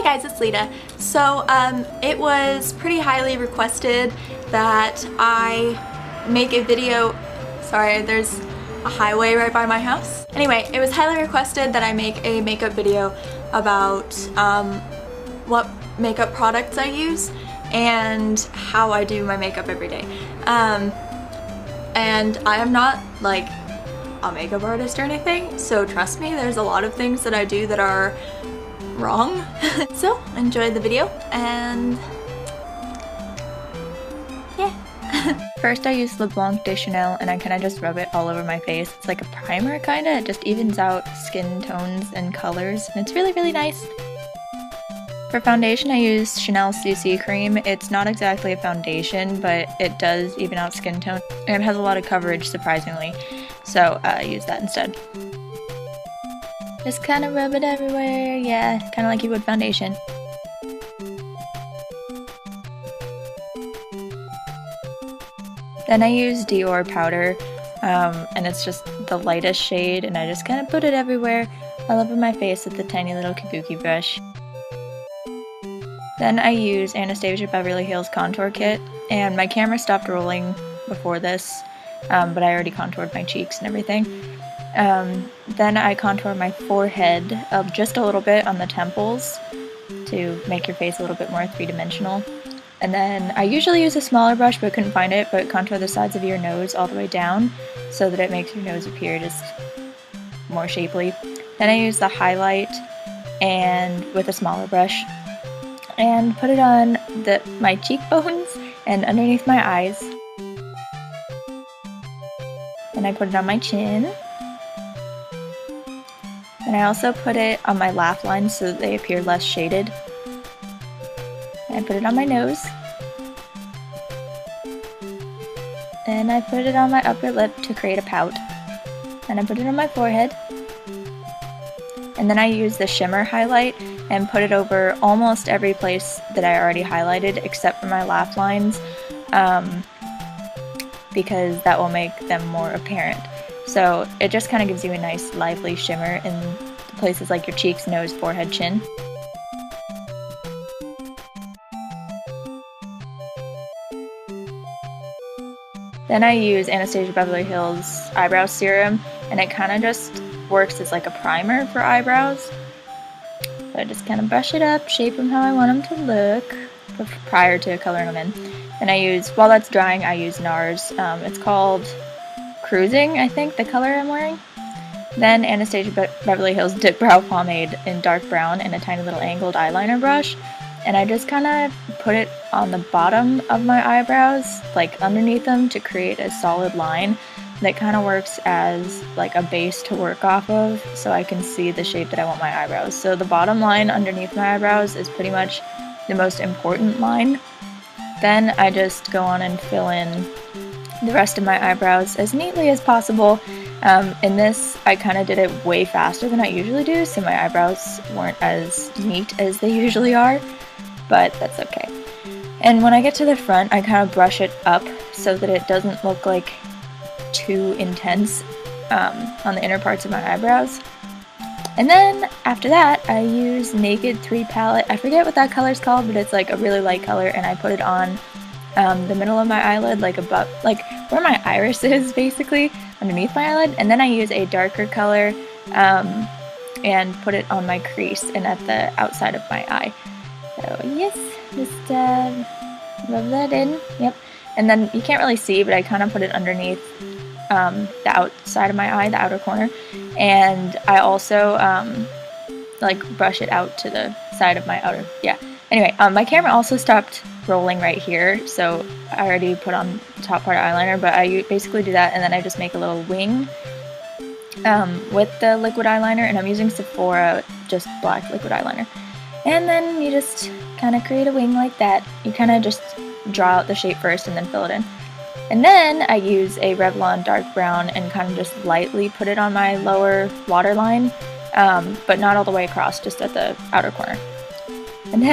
Hi guys, it's Lita. So it was pretty highly requested that I make a video. Sorry, there's a highway right by my house. Anyway, it was highly requested that I make a makeup video about what makeup products I use and how I do my makeup every day. And I am not like a makeup artist or anything, so trust me, there's a lot of things that I do that are wrong. So enjoy the video and yeah. First I use LeBlanc de Chanel and I kind of just rub it all over my face. It's like a primer kind of, it just evens out skin tones and colors and it's really nice. For foundation I use Chanel CC Cream. It's not exactly a foundation, but it does even out skin tone and it has a lot of coverage surprisingly, so I use that instead. Just kind of rub it everywhere, yeah, kind of like you would foundation. Then I use Dior powder, and it's just the lightest shade, and I just kind of put it everywhere, all over my face with the tiny little kabuki brush. Then I use Anastasia Beverly Hills Contour Kit, and my camera stopped rolling before this, but I already contoured my cheeks and everything. Then I contour my forehead just a little bit on the temples to make your face a little bit more three-dimensional. And then I usually use a smaller brush but couldn't find it, but contour the sides of your nose all the way down so that it makes your nose appear just more shapely. Then I use the highlight and with a smaller brush and put it on my cheekbones and underneath my eyes. Then I put it on my chin. And I also put it on my laugh lines so that they appear less shaded. And I put it on my nose. And I put it on my upper lip to create a pout. And I put it on my forehead. And then I use the shimmer highlight and put it over almost every place that I already highlighted except for my laugh lines, because that will make them more apparent. So it just kind of gives you a nice lively shimmer in places like your cheeks, nose, forehead, chin. Then I use Anastasia Beverly Hills Eyebrow Serum, and it kind of just works as like a primer for eyebrows. So I just kind of brush it up, shape them how I want them to look prior to coloring them in. And I use, while that's drying, I use NARS. It's called Cruising, I think, the color I'm wearing. Then Anastasia Beverly Hills Dip Brow Pomade in dark brown and a tiny little angled eyeliner brush. And I just kind of put it on the bottom of my eyebrows, like underneath them, to create a solid line that kind of works as like a base to work off of so I can see the shape that I want my eyebrows. So the bottom line underneath my eyebrows is pretty much the most important line. Then I just go on and fill in the rest of my eyebrows as neatly as possible. In this, I kind of did it way faster than I usually do, so my eyebrows weren't as neat as they usually are, but that's okay. And when I get to the front, I kind of brush it up so that it doesn't look like too intense on the inner parts of my eyebrows. And then after that, I use Naked 3 palette. I forget what that color's called, but it's like a really light color, and I put it on the middle of my eyelid, like above, like where my iris is, basically, underneath my eyelid. And then I use a darker color and put it on my crease and at the outside of my eye. So yes, just rub that in. Yep. And then you can't really see, but I kind of put it underneath the outside of my eye, the outer corner. And I also like brush it out to the side of my outer, yeah. Anyway, my camera also stopped rolling right here, so I already put on the top part of eyeliner, but I basically do that and then I just make a little wing with the liquid eyeliner, and I'm using Sephora just black liquid eyeliner. And then you just kind of create a wing like that. You kind of just draw out the shape first and then fill it in. And then I use a Revlon dark brown and kind of just lightly put it on my lower waterline, but not all the way across, just at the outer corner. And then